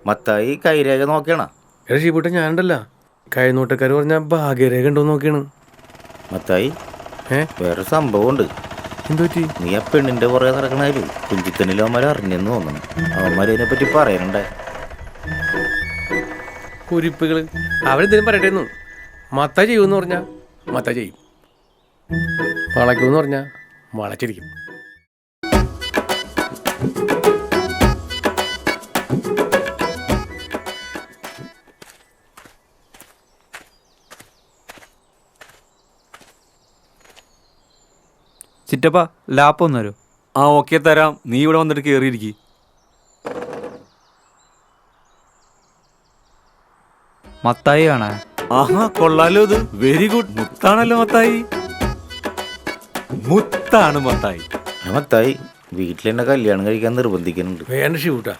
മത്തായി കൈരേഖ നോക്കിയാണോ? ഷിബൂട്ട ഞാനുണ്ടല്ല കൈനോട്ടക്കാർ പറഞ്ഞ ഭാഗ്യരേഖ ഉണ്ടോ നോക്കിയാണ്. മത്തായി വേറെ സംഭവമുണ്ട്. എന്തുപറ്റി? നീ ആ പെണ്ണിന്റെ പുറകെ നടക്കണായാലും കുഞ്ചിത്തനിലും അവന്മാരെ അറിഞ്ഞെന്ന് തോന്നുന്നു. അവന്മാരതിനെ പറ്റി പറയണ്ടേ? കുരിപ്പുകള് അവരെന്തേലും പറയട്ടേന്നു. മത്ത ചെയ്യുമെന്ന് പറഞ്ഞാ മത്ത ചെയ്യും, വളയ്ക്കുമെന്ന് പറഞ്ഞാ വളച്ചിരിക്കും. ചിറ്റപ്പ ലാപ്പ് ഒന്ന് തരോ? ആ ഓക്കെ തരാം. നീ ഇവിടെ വന്നിട്ട് കയറിയിരിക്കും. മത്തായി കാണാ. ആഹാ കൊള്ളാലോ, ഇത് വെരി ഗുഡ്. മുത്താണല്ലോ മത്തായി, മുത്താണ് മത്തായി. മത്തായി വീട്ടിലെന്നെ കല്യാണം കഴിക്കാൻ നിർബന്ധിക്കുന്നുണ്ട്. വേണ്ട ഷിബൂട്ട,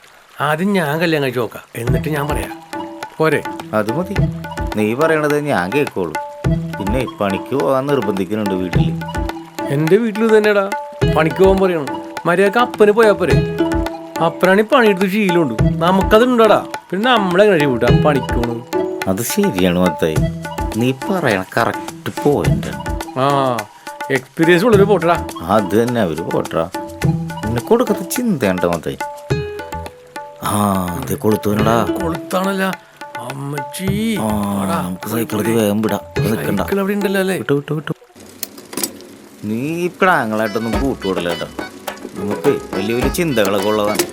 ആദ്യം ഞാൻ കല്യാണം കഴിച്ച് നോക്കാം, എന്നിട്ട് ഞാൻ പറയാം. പോരെ? അത് മതി, നീ പറയണത് ഞാൻ കേൾക്കോളൂ. പിന്നെ പണിക്ക് പോകാൻ നിർബന്ധിക്കുന്നുണ്ട് വീട്ടിൽ. എൻ്റെ വീട്ടിൽ തന്നെടാ പണിക്ക് പോകാൻ പറയണം. മര്യാദക്ക് അപ്പന് പോയാൽ പോരെ? അപ്പനാണ് ഈ പണിയെടുത്ത് ശീലമുണ്ട്, നമുക്കത് ഉണ്ടടാ. പിന്നെ നമ്മളെങ്ങനെ ഷിബൂട്ട പണിക്ക് പോണു? അത് ശരിയാണ് മത്തായി, നീ പറയണ കറക്റ്റ് പോയിന്റ്. ആ എക്സ്പീരിയൻസ് ഉള്ളൊരു പോട്ടടാ. അത് തന്നെ അവര് പോട്ടാ. എന്നെ കൊടുക്കത്ത ചിന്തയുണ്ട മത്തായി. ആ അത് കൊളുത്തുവനടാ. കൊളുത്താണല്ല അമ്മച്ചി. നമുക്ക് സൈക്കിളത്തിൽ വേഗം വിടാം. നിൽക്കണ്ട, അവിടെ ഉണ്ടല്ലോ അല്ലേ? വിട്ടു വിട്ടു വിട്ടു. നീ ഇപ്പഴാങ്ങളായിട്ടൊന്നും കൂട്ടുകൂടല്ലേട്ടാ. നമുക്ക് വലിയ വലിയ ചിന്തകളൊക്കെ ഉള്ളതാണ്.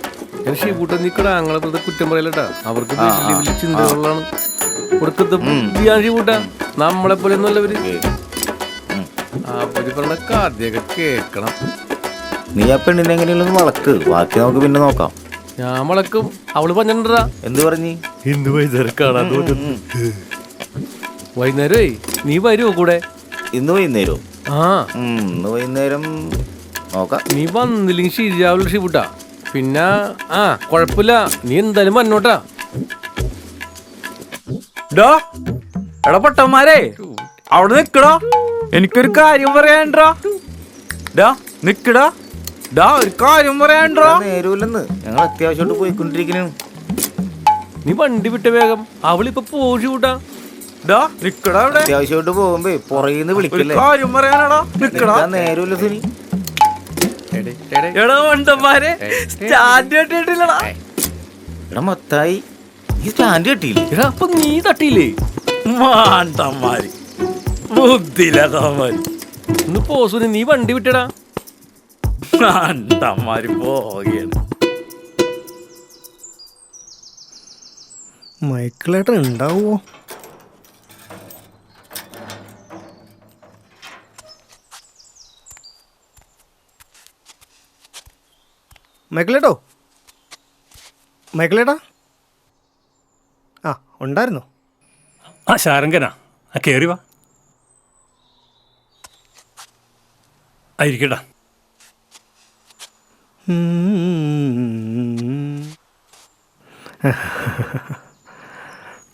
ഞാൻ ഷിബൂട്ട നിക്കടാ ആങ്ങളെ കുറ്റം പറയലട്ടാ. അവർക്ക് വലിയ വലിയ ചിന്തകളാണ്. ഷിബൂട്ട നമ്മളെ പോലെ ഒന്നുമല്ലവര്. അവര് പറഞ്ഞ കഥയൊക്കെ കേക്കണം. നീ ആ പെണ്ണിനെ എങ്ങനെയൊന്നും വളക്ക്, ബാക്കി നമുക്ക് പിന്നെ നോക്കാം. ഞാൻ വളക്കും. അവള് പറഞ്ഞിട്ടാ. എന്ത് പറഞ്ഞി? ഇന്ന് വൈകുന്നേരം കാണാൻ തോന്നുന്നു. വൈകുന്നേരേ നീ വരുമോ കൂടെ? ഇന്ന് വൈകുന്നേരോ? ആ ഇന്ന് വൈകുന്നേരം നോക്കാം. നീ വന്നില്ലെങ്കിൽ ശരിയാവില്ല ഷിബൂട്ട. പിന്നെ ആ കൊഴപ്പില്ല, നീ എന്തായാലും വന്നോട്ടാ. എടാ പൊട്ടന്മാരെ അവിടെ നിക്കടാ, എനിക്കൊരു കാര്യം പറയാൻഡാ. നിക്കടാ, ഒരു കാര്യം പറയാൻഡാ. നേരമില്ലെന്ന്, ഞങ്ങൾ അത്യാവശ്യമായിട്ട് പോയിക്കൊണ്ടിരിക്കുന്നു. നീ വണ്ടി വിട്ട വേഗം, അവളിപ്പൊ പോയി ഷിബൂട്ടാ. നിക്കടാ അവിടെ. അത്യാവശ്യമായിട്ട് പോകുമ്പോ പുറകിന്ന് വിളിക്കല്ലേ? കാര്യം പറയാനാടാ. നിക്കടാ, നേരമില്ല സുനി. എടാ മണ്ടന്മാരെ സ്റ്റാൻഡ് കെട്ടിട്ടില്ലടാ. എടാ മത്തായി, ഈ സ്റ്റാൻഡ് കെട്ടിയില്ലേ? എടാ അപ്പൊ നീ തട്ടിയില്ലേ? മാണ്ടന്മാര് ബുദ്ധിയില്ലാത്തവന്മാര്. ഒന്ന് പോസുനി, നീ വണ്ടി വിട്ടടാ. മാണ്ടന്മാര് പോവുകയാണ്. മൈക്കിളേട്ടൻ ഉണ്ടാവോ? മൈക്കിളേട്ടോ, മൈക്കിളേട്ടാ. ആ ഉണ്ടായിരുന്നോ? ആ ശാരംഗനാ, ആ കയറി വാ. ആയിരിക്കട്ടാ.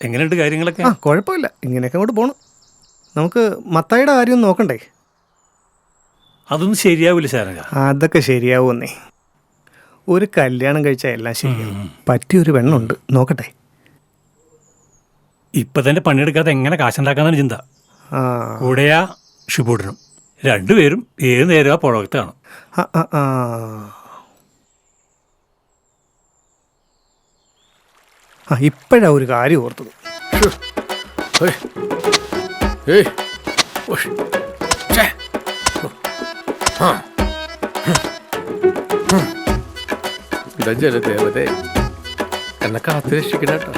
എങ്ങനെയുണ്ട് കാര്യങ്ങളൊക്കെ? ആ കുഴപ്പമില്ല, ഇങ്ങനെയൊക്കെ അങ്ങോട്ട് പോകണം. നമുക്ക് മത്തായിയുടെ കാര്യം നോക്കണ്ടേ? അതൊന്നും ശരിയാവില്ല ശാരംഗ. അതൊക്കെ ശരിയാവുമെന്നേ. ഒരു കല്യാണം കഴിച്ചാൽ എല്ലാം ശരിയാവും. പറ്റിയൊരു പെണ്ണുണ്ട്, നോക്കട്ടെ. ഇപ്പൊ തന്നെ പണിയെടുക്കാതെ എങ്ങനെ കാശുണ്ടാക്കാന്നാണ് ചിന്ത. കൂടെയാ ഷിബൂട്ടനും. രണ്ടുപേരും ഏത് നേരം പുറത്ത് കാണും. ഇപ്പോഴാ ഒരു കാര്യം ഓർത്തത്. ഇതാ ജലദേവതേ, എന്നെ കാത്തു രക്ഷിക്കണേട്ടോ.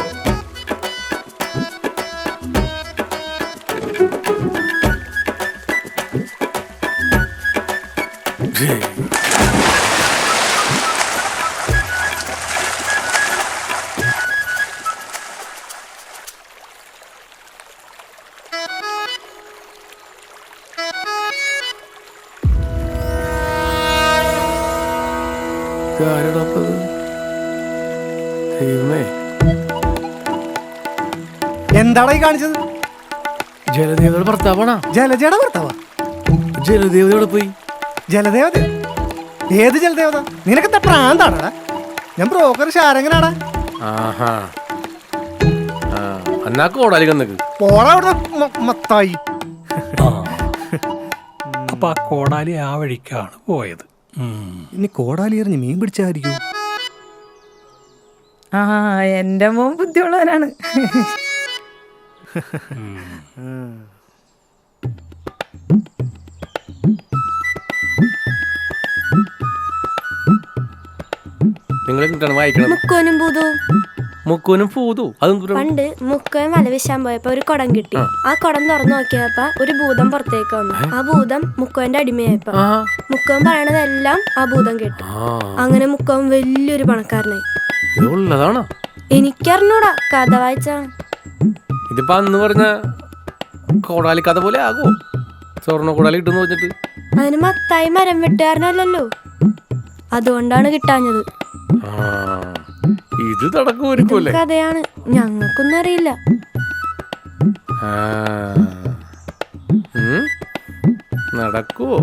എന്താടാ ഈ കാണിച്ചത്? ജലദേവതയുടെ ഭർത്താവാണാ. ജലജയുടെ ഭർത്താവാ? ജലദേവതയോടെ പോയി. ജലദേവത? ഏത് ജലദേവത? നിനക്കെന്താ പ്രാന്താടാ? ഞാൻ ബ്രോക്കർ ശാരംഗനാടാ. ആഹാ ആ എന്നാ കോടാലി കന്നക്ക് പോടാ അവിടെ മത്തായി. ആ അപ്പൊ ആ കോടാലി ആ വഴിക്കാണ് പോയത്. ഇനി കോടാലി എറിഞ്ഞ് മീൻ പിടിച്ചായിരിക്കും. ആ എന്റെ മോൻ ബുദ്ധിയുള്ളവനാണ്. നിങ്ങൾ എന്താണ് വായിക്കണം? മുക്കോനും പൂതവും. മുക്കൂനും പൂതു അതും പണ്ട് മുക്കോൻ വല വീശാൻ പോയപ്പോ ഒരു കുടം കിട്ടി. ആ കുടം തുറന്നു നോക്കിയപ്പോ ഒരു ഭൂതം പുറത്തേക്ക് വന്നു. ആ ഭൂതം മുക്കോന്റെ അടിമയായപ്പോ മുക്കോൻ പറയണതെല്ലാം ആ ഭൂതം കേട്ടു. അങ്ങനെ മുക്കോൻ വലിയൊരു പണക്കാരനായി. ഉള്ളതാണോ? എനിക്കറിഞ്ഞൂടാ, കഥ വായിച്ചാണ്. ഇതിപ്പോ അന്ന് പറഞ്ഞ കോടാലി കഥ പോലെ ആകുമോ? സ്വർണ്ണ കോടാലി കിട്ടുന്നു പറഞ്ഞിട്ട്. അതിന് മത്തായി മരം വെട്ടുകാരനല്ലല്ലോ, അതുകൊണ്ടാണ് കിട്ടാഞ്ഞത്. ഇത് നടക്കുമായിരിക്കുമല്ലേ? കഥയാണ്, ഞങ്ങൾക്കൊന്നും അറിയില്ല. നടക്കുവോ?